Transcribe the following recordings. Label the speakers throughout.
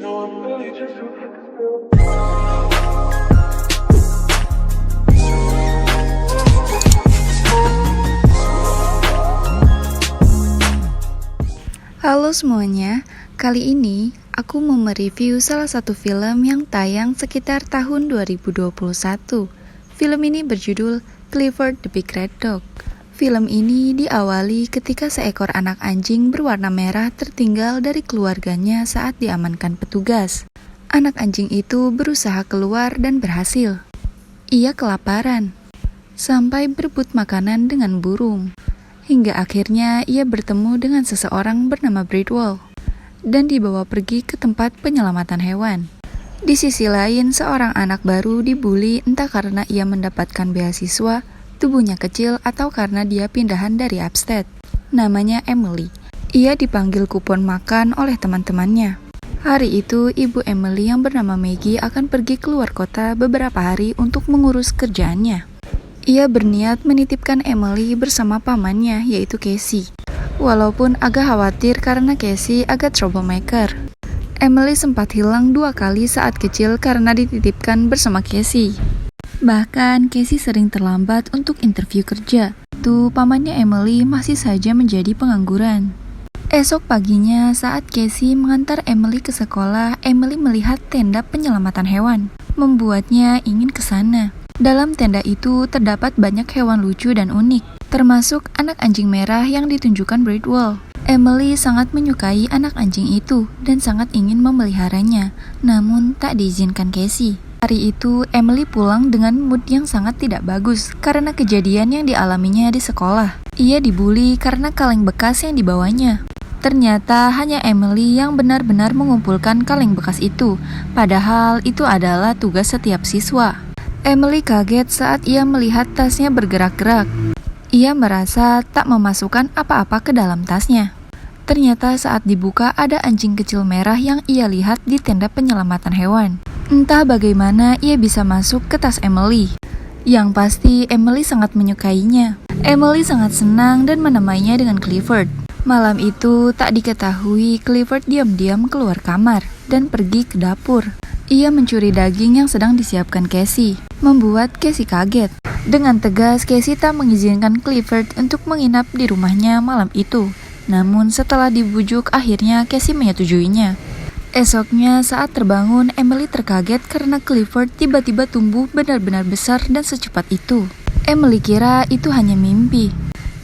Speaker 1: Halo semuanya, kali ini aku mau mereview salah satu film yang tayang sekitar tahun 2021. Film ini berjudul Clifford the Big Red Dog. Film ini diawali ketika seekor anak anjing berwarna merah tertinggal dari keluarganya saat diamankan petugas. Anak anjing itu berusaha keluar dan berhasil. Ia kelaparan, sampai berebut makanan dengan burung. Hingga akhirnya ia bertemu dengan seseorang bernama Bridwell dan dibawa pergi ke tempat penyelamatan hewan. Di sisi lain, seorang anak baru dibully entah karena ia mendapatkan beasiswa, tubuhnya kecil, atau karena dia pindahan dari upstate. Namanya Emily. Ia dipanggil kupon makan oleh teman-temannya. Hari itu, ibu Emily yang bernama Maggie akan pergi keluar kota beberapa hari untuk mengurus kerjaannya. Ia berniat menitipkan Emily bersama pamannya, yaitu Casey. Walaupun agak khawatir karena Casey agak troublemaker. Emily sempat hilang 2 kali saat kecil karena dititipkan bersama Casey. Bahkan Casey sering terlambat untuk interview kerja. Tuh, pamannya Emily masih saja menjadi pengangguran. Esok paginya saat Casey mengantar Emily ke sekolah, Emily melihat tenda penyelamatan hewan, membuatnya ingin ke sana. Dalam tenda itu terdapat banyak hewan lucu dan unik, termasuk anak anjing merah yang ditunjukkan Bridwell. Emily sangat menyukai anak anjing itu dan sangat ingin memeliharanya, namun tak diizinkan Casey. Hari itu, Emily pulang dengan mood yang sangat tidak bagus karena kejadian yang dialaminya di sekolah. Ia dibully karena kaleng bekas yang dibawanya. Ternyata hanya Emily yang benar-benar mengumpulkan kaleng bekas itu, padahal itu adalah tugas setiap siswa. Emily kaget saat ia melihat tasnya bergerak-gerak. Ia merasa tak memasukkan apa-apa ke dalam tasnya. Ternyata saat dibuka ada anjing kecil merah yang ia lihat di tenda penyelamatan hewan. Entah bagaimana ia bisa masuk ke tas Emily. Yang pasti Emily sangat menyukainya. Emily sangat senang dan menamainya dengan Clifford. Malam itu tak diketahui Clifford diam-diam keluar kamar dan pergi ke dapur. Ia mencuri daging yang sedang disiapkan Casey, membuat Casey kaget. Dengan tegas, Casey tak mengizinkan Clifford untuk menginap di rumahnya malam itu. Namun setelah dibujuk, akhirnya Casey menyetujuinya. Esoknya saat terbangun, Emily terkaget karena Clifford tiba-tiba tumbuh benar-benar besar dan secepat itu. Emily kira itu hanya mimpi.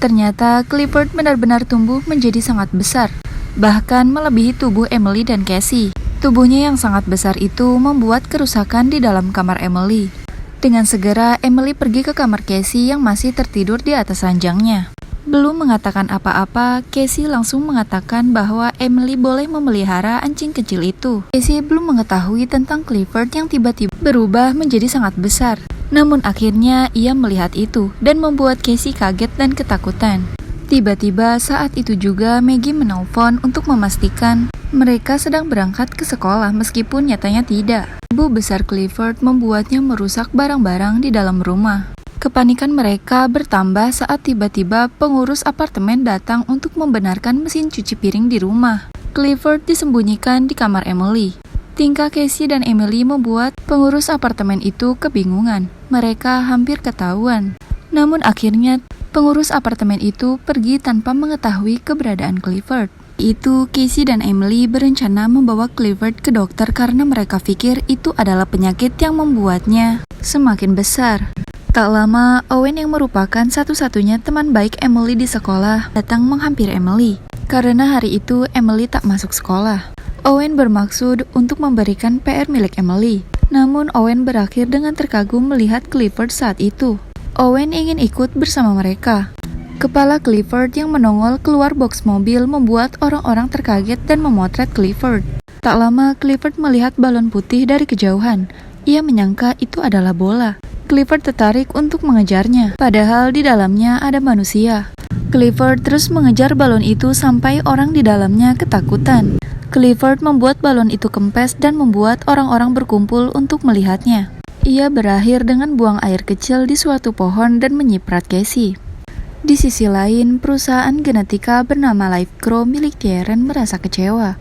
Speaker 1: Ternyata Clifford benar-benar tumbuh menjadi sangat besar, bahkan melebihi tubuh Emily dan Casey. Tubuhnya yang sangat besar itu membuat kerusakan di dalam kamar Emily. Dengan segera, Emily pergi ke kamar Casey yang masih tertidur di atas ranjangnya. Belum mengatakan apa-apa, Casey langsung mengatakan bahwa Emily boleh memelihara anjing kecil itu. Casey belum mengetahui tentang Clifford yang tiba-tiba berubah menjadi sangat besar. Namun akhirnya ia melihat itu dan membuat Casey kaget dan ketakutan. Tiba-tiba saat itu juga Maggie menelpon untuk memastikan mereka sedang berangkat ke sekolah meskipun nyatanya tidak. Ibu besar Clifford membuatnya merusak barang-barang di dalam rumah. Kepanikan mereka bertambah saat tiba-tiba pengurus apartemen datang untuk membenarkan mesin cuci piring di rumah. Clifford disembunyikan di kamar Emily. Tingkah Casey dan Emily membuat pengurus apartemen itu kebingungan. Mereka hampir ketahuan. Namun akhirnya pengurus apartemen itu pergi tanpa mengetahui keberadaan Clifford. Itu Casey dan Emily berencana membawa Clifford ke dokter karena mereka pikir itu adalah penyakit yang membuatnya semakin besar. Tak lama, Owen yang merupakan satu-satunya teman baik Emily di sekolah datang menghampiri Emily. Karena hari itu Emily tak masuk sekolah. Owen bermaksud untuk memberikan PR milik Emily. Namun Owen berakhir dengan terkagum melihat Clifford saat itu. Owen ingin ikut bersama mereka. Kepala Clifford yang menongol keluar box mobil membuat orang-orang terkaget dan memotret Clifford. Tak lama Clifford melihat balon putih dari kejauhan. Ia menyangka itu adalah bola. Clifford tertarik untuk mengejarnya, padahal di dalamnya ada manusia. Clifford terus mengejar balon itu sampai orang di dalamnya ketakutan. Clifford membuat balon itu kempes dan membuat orang-orang berkumpul untuk melihatnya. Ia berakhir dengan buang air kecil di suatu pohon dan menyiprat Casey. Di sisi lain, perusahaan genetika bernama Life Grow milik Darren merasa kecewa.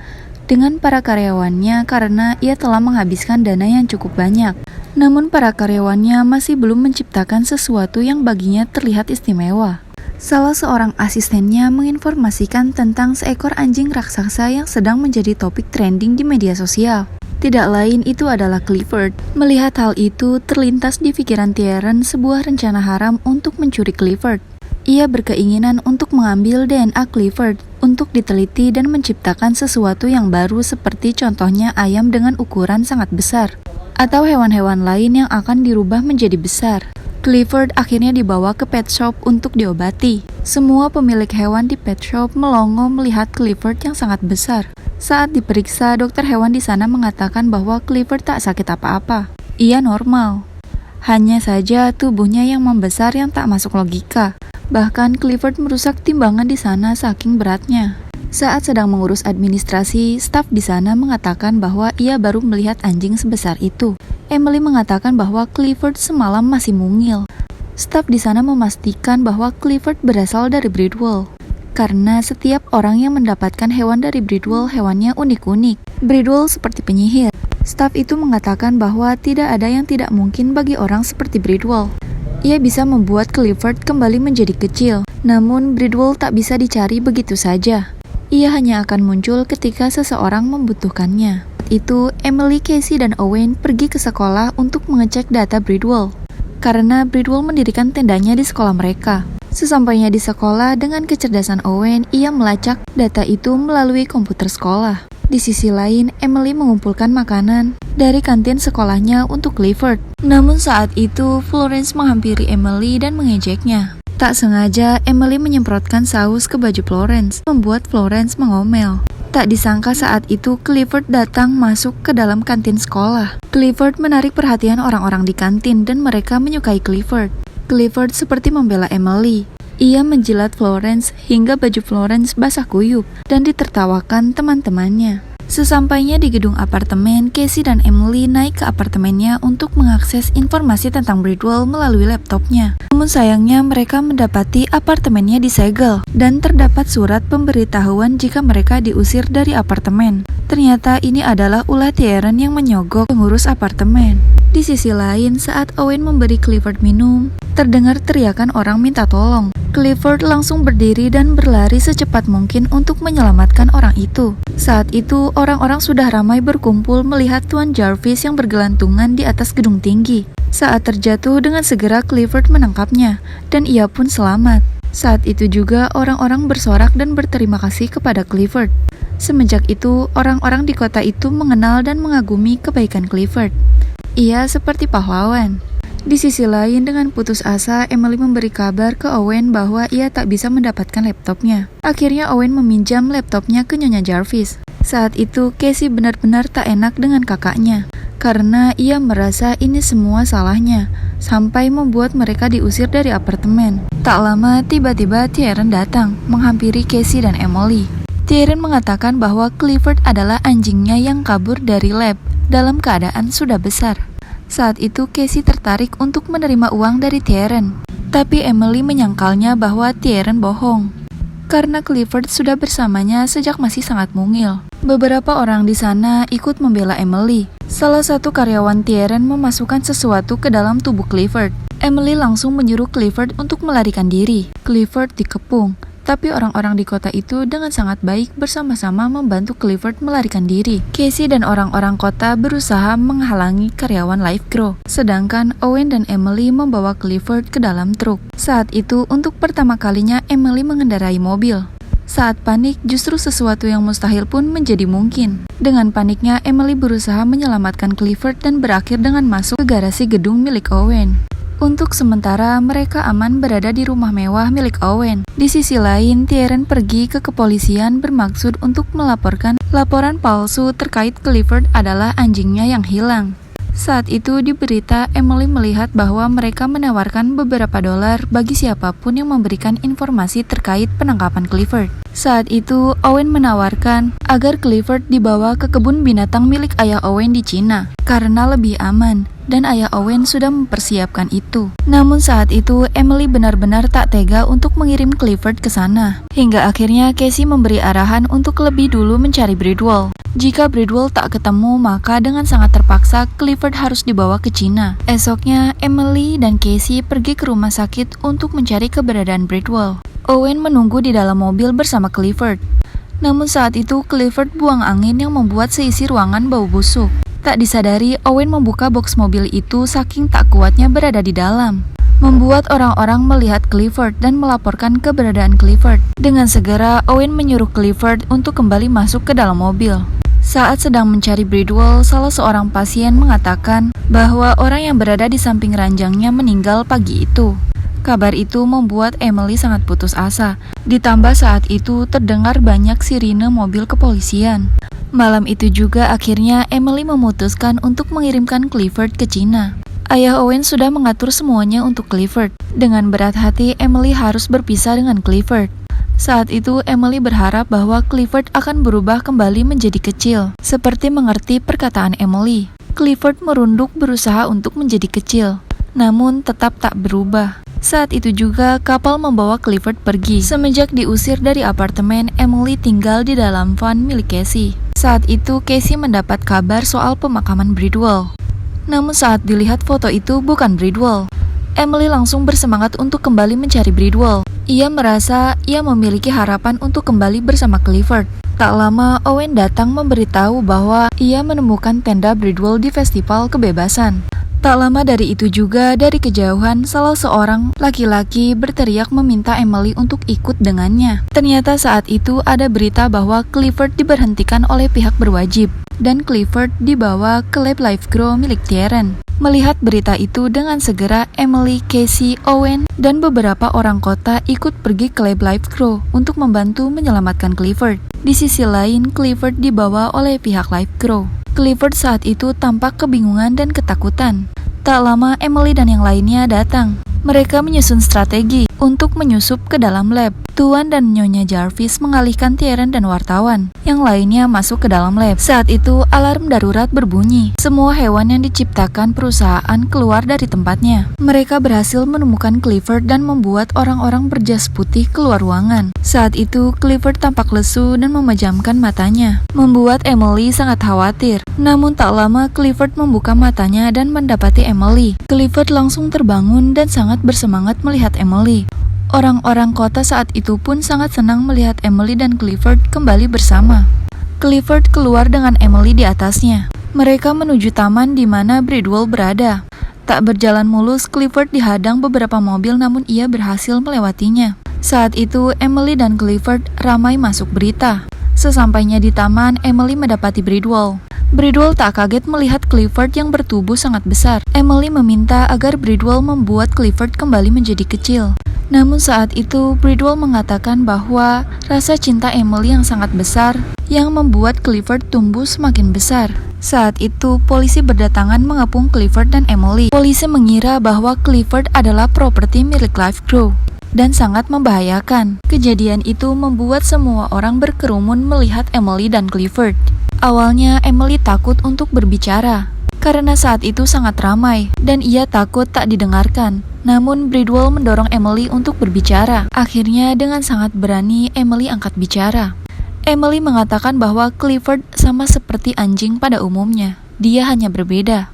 Speaker 1: dengan para karyawannya karena ia telah menghabiskan dana yang cukup banyak. Namun para karyawannya masih belum menciptakan sesuatu yang baginya terlihat istimewa. Salah seorang asistennya menginformasikan tentang seekor anjing raksasa yang sedang menjadi topik trending di media sosial. Tidak lain itu adalah Clifford. Melihat hal itu, terlintas di pikiran Tiernan sebuah rencana haram untuk mencuri Clifford. Ia berkeinginan untuk mengambil DNA Clifford untuk diteliti dan menciptakan sesuatu yang baru seperti contohnya ayam dengan ukuran sangat besar, atau hewan-hewan lain yang akan dirubah menjadi besar. Clifford akhirnya dibawa ke pet shop untuk diobati. Semua pemilik hewan di pet shop melongo melihat Clifford yang sangat besar. Saat diperiksa, dokter hewan di sana mengatakan bahwa Clifford tak sakit apa-apa. Ia normal. Hanya saja tubuhnya yang membesar yang tak masuk logika. Bahkan Clifford merusak timbangan di sana saking beratnya. Saat sedang mengurus administrasi, staf di sana mengatakan bahwa ia baru melihat anjing sebesar itu. Emily mengatakan bahwa Clifford semalam masih mungil. Staf di sana memastikan bahwa Clifford berasal dari Bridwell. Karena setiap orang yang mendapatkan hewan dari Bridwell, hewannya unik-unik. Bridwell seperti penyihir. Staf itu mengatakan bahwa tidak ada yang tidak mungkin bagi orang seperti Bridwell. Ia bisa membuat Clifford kembali menjadi kecil. Namun Bridwell tak bisa dicari begitu saja. Ia hanya akan muncul ketika seseorang membutuhkannya. Itu, Emily, Casey, dan Owen pergi ke sekolah untuk mengecek data Bridwell. Karena Bridwell mendirikan tendanya di sekolah mereka. Sesampainya di sekolah, dengan kecerdasan Owen, ia melacak data itu melalui komputer sekolah. Di sisi lain, Emily mengumpulkan makanan dari kantin sekolahnya untuk Clifford. Namun saat itu, Florence menghampiri Emily dan mengejeknya. Tak sengaja, Emily menyemprotkan saus ke baju Florence, membuat Florence mengomel. Tak disangka saat itu Clifford datang masuk ke dalam kantin sekolah. Clifford menarik perhatian orang-orang di kantin dan mereka menyukai Clifford. Clifford seperti membela Emily. Ia menjilat Florence hingga baju Florence basah kuyup dan ditertawakan teman-temannya. Sesampainya di gedung apartemen, Casey dan Emily naik ke apartemennya untuk mengakses informasi tentang Bridwell melalui laptopnya. Namun sayangnya mereka mendapati apartemennya disegel dan terdapat surat pemberitahuan jika mereka diusir dari apartemen. Ternyata ini adalah ulah Tiernan yang menyogok pengurus apartemen. Di sisi lain, saat Owen memberi Clifford minum, terdengar teriakan orang minta tolong. Clifford langsung berdiri dan berlari secepat mungkin untuk menyelamatkan orang itu. Saat itu, orang-orang sudah ramai berkumpul melihat Tuan Jarvis yang bergelantungan di atas gedung tinggi. Saat terjatuh, dengan segera Clifford menangkapnya, dan ia pun selamat. Saat itu juga, orang-orang bersorak dan berterima kasih kepada Clifford. Semenjak itu, orang-orang di kota itu mengenal dan mengagumi kebaikan Clifford. Ia seperti pahlawan. Di sisi lain, dengan putus asa, Emily memberi kabar ke Owen bahwa ia tak bisa mendapatkan laptopnya. Akhirnya Owen meminjam laptopnya ke Nyonya Jarvis. Saat itu, Casey benar-benar tak enak dengan kakaknya, karena ia merasa ini semua salahnya, sampai membuat mereka diusir dari apartemen. Tak lama, tiba-tiba Tiernan datang, menghampiri Casey dan Emily. Tiernan mengatakan bahwa Clifford adalah anjingnya yang kabur dari lab, dalam keadaan sudah besar. Saat itu Casey tertarik untuk menerima uang dari Tiernan. Tapi Emily menyangkalnya bahwa Tiernan bohong. Karena Clifford sudah bersamanya sejak masih sangat mungil. Beberapa orang di sana ikut membela Emily. Salah satu karyawan Tiernan memasukkan sesuatu ke dalam tubuh Clifford. Emily langsung menyuruh Clifford untuk melarikan diri. Clifford dikepung. Tapi orang-orang di kota itu dengan sangat baik bersama-sama membantu Clifford melarikan diri. Casey dan orang-orang kota berusaha menghalangi karyawan Livegrow. Sedangkan Owen dan Emily membawa Clifford ke dalam truk. Saat itu, untuk pertama kalinya Emily mengendarai mobil. Saat panik, justru sesuatu yang mustahil pun menjadi mungkin. Dengan paniknya, Emily berusaha menyelamatkan Clifford dan berakhir dengan masuk ke garasi gedung milik Owen. Untuk sementara, mereka aman berada di rumah mewah milik Owen. Di sisi lain, Tiernan pergi ke kepolisian bermaksud untuk melaporkan laporan palsu terkait Clifford adalah anjingnya yang hilang. Saat itu di berita, Emily melihat bahwa mereka menawarkan beberapa dolar bagi siapapun yang memberikan informasi terkait penangkapan Clifford. Saat itu, Owen menawarkan agar Clifford dibawa ke kebun binatang milik ayah Owen di Cina, karena lebih aman. dan ayah Owen sudah mempersiapkan itu. Namun saat itu Emily benar-benar tak tega untuk mengirim Clifford ke sana. Hingga akhirnya Casey memberi arahan untuk lebih dulu mencari Bridwell. Jika Bridwell tak ketemu, maka dengan sangat terpaksa Clifford harus dibawa ke Cina. Esoknya Emily dan Casey pergi ke rumah sakit untuk mencari keberadaan Bridwell. Owen menunggu di dalam mobil bersama Clifford. Namun saat itu Clifford buang angin yang membuat seisi ruangan bau busuk. Tak disadari, Owen membuka box mobil itu saking tak kuatnya berada di dalam, membuat orang-orang melihat Clifford dan melaporkan keberadaan Clifford. Dengan segera, Owen menyuruh Clifford untuk kembali masuk ke dalam mobil. Saat sedang mencari Bridwell, salah seorang pasien mengatakan bahwa orang yang berada di samping ranjangnya meninggal pagi itu. Kabar itu membuat Emily sangat putus asa. Ditambah saat itu terdengar banyak sirine mobil kepolisian. Malam itu juga akhirnya Emily memutuskan untuk mengirimkan Clifford ke Cina. Ayah Owen sudah mengatur semuanya untuk Clifford. Dengan berat hati, Emily harus berpisah dengan Clifford. Saat itu Emily berharap bahwa Clifford akan berubah kembali menjadi kecil. Seperti mengerti perkataan Emily, Clifford merunduk berusaha untuk menjadi kecil, namun tetap tak berubah. Saat itu juga kapal membawa Clifford pergi. Semenjak diusir dari apartemen, Emily tinggal di dalam van milik Casey. Saat itu Casey mendapat kabar soal pemakaman Bridwell. Namun saat dilihat foto itu bukan Bridwell. Emily langsung bersemangat untuk kembali mencari Bridwell. Ia merasa ia memiliki harapan untuk kembali bersama Clifford. Tak lama, Owen datang memberitahu bahwa ia menemukan tenda Bridwell di Festival Kebebasan. Tak lama dari itu juga, dari kejauhan, salah seorang laki-laki berteriak meminta Emily untuk ikut dengannya. Ternyata saat itu ada berita bahwa Clifford diberhentikan oleh pihak berwajib, dan Clifford dibawa ke lab Life Grow milik Tierren. Melihat berita itu, dengan segera Emily, Casey, Owen, dan beberapa orang kota ikut pergi ke lab Life Grow untuk membantu menyelamatkan Clifford. Di sisi lain, Clifford dibawa oleh pihak Life Grow. Clifford saat itu tampak kebingungan dan ketakutan. Tak lama Emily dan yang lainnya datang. Mereka menyusun strategi untuk menyusup ke dalam lab. Tuan dan Nyonya Jarvis mengalihkan Tierren dan wartawan. Yang lainnya masuk ke dalam lab. Saat itu alarm darurat berbunyi. Semua hewan yang diciptakan perusahaan keluar dari tempatnya. Mereka berhasil menemukan Clifford dan membuat orang-orang berjas putih keluar ruangan. Saat itu Clifford tampak lesu dan memejamkan matanya, membuat Emily sangat khawatir. Namun tak lama Clifford membuka matanya dan mendapati Emily. Clifford langsung terbangun dan sangat bersemangat melihat Emily. Orang-orang kota saat itu pun sangat senang melihat Emily dan Clifford kembali bersama. Clifford keluar dengan Emily di atasnya. Mereka menuju taman di mana Bridwell berada. Tak berjalan mulus, Clifford dihadang beberapa mobil namun ia berhasil melewatinya. Saat itu Emily dan Clifford ramai masuk berita. Sesampainya di taman, Emily mendapati Bridwell. Bridwell tak kaget melihat Clifford yang bertubuh sangat besar. Emily meminta agar Bridwell membuat Clifford kembali menjadi kecil. Namun saat itu Bridwell mengatakan bahwa rasa cinta Emily yang sangat besar yang membuat Clifford tumbuh semakin besar. Saat itu polisi berdatangan mengepung Clifford dan Emily. Polisi mengira bahwa Clifford adalah properti milik Life Grow dan sangat membahayakan. Kejadian itu membuat semua orang berkerumun melihat Emily dan Clifford. Awalnya Emily takut untuk berbicara karena saat itu sangat ramai dan ia takut tak didengarkan. Namun Bridwell mendorong Emily untuk berbicara. Akhirnya dengan sangat berani Emily angkat bicara. Emily mengatakan bahwa Clifford sama seperti anjing pada umumnya. Dia hanya berbeda.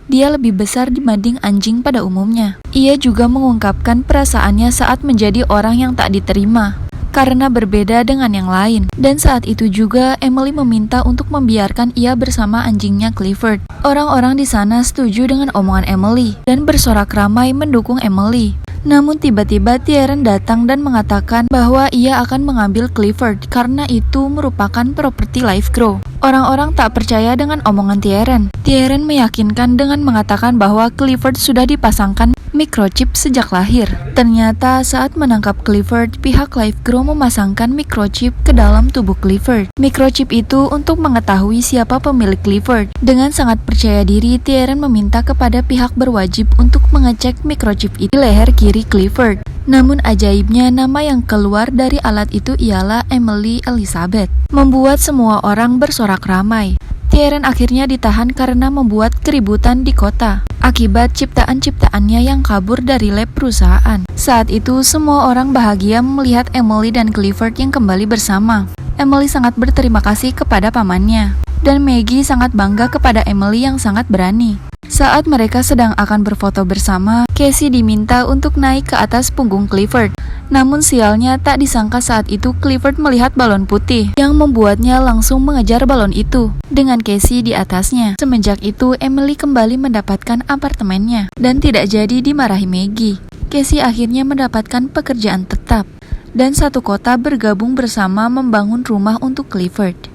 Speaker 1: Dia lebih besar dibanding anjing pada umumnya. Ia juga mengungkapkan perasaannya saat menjadi orang yang tak diterima karena berbeda dengan yang lain. Dan saat itu juga Emily meminta untuk membiarkan ia bersama anjingnya Clifford. Orang-orang di sana setuju dengan omongan Emily dan bersorak ramai mendukung Emily. Namun tiba-tiba Tierren datang dan mengatakan bahwa ia akan mengambil Clifford karena itu merupakan properti Life Grow. Orang-orang tak percaya dengan omongan Tierren. Tierren meyakinkan dengan mengatakan bahwa Clifford sudah dipasangkan microchip sejak lahir. Ternyata saat menangkap Clifford, pihak Life Grow memasangkan microchip ke dalam tubuh Clifford. Microchip itu untuk mengetahui siapa pemilik Clifford. Dengan sangat percaya diri, Tierren meminta kepada pihak berwajib untuk mengecek microchip itu di leher kiri Clifford. Namun ajaibnya nama yang keluar dari alat itu ialah Emily Elizabeth, membuat semua orang bersorak ramai. Tierren akhirnya ditahan karena membuat keributan di kota. akibat ciptaan-ciptaannya yang kabur dari lab perusahaan. Saat itu semua orang bahagia melihat Emily dan Clifford yang kembali bersama. Emily sangat berterima kasih kepada pamannya, dan Maggie sangat bangga kepada Emily yang sangat berani. Saat mereka sedang akan berfoto bersama, Casey diminta untuk naik ke atas punggung Clifford. Namun sialnya tak disangka saat itu Clifford melihat balon putih yang membuatnya langsung mengejar balon itu dengan Casey di atasnya. Semenjak itu Emily kembali mendapatkan apartemennya dan tidak jadi dimarahi Maggie. Casey akhirnya mendapatkan pekerjaan tetap dan satu kota bergabung bersama membangun rumah untuk Clifford.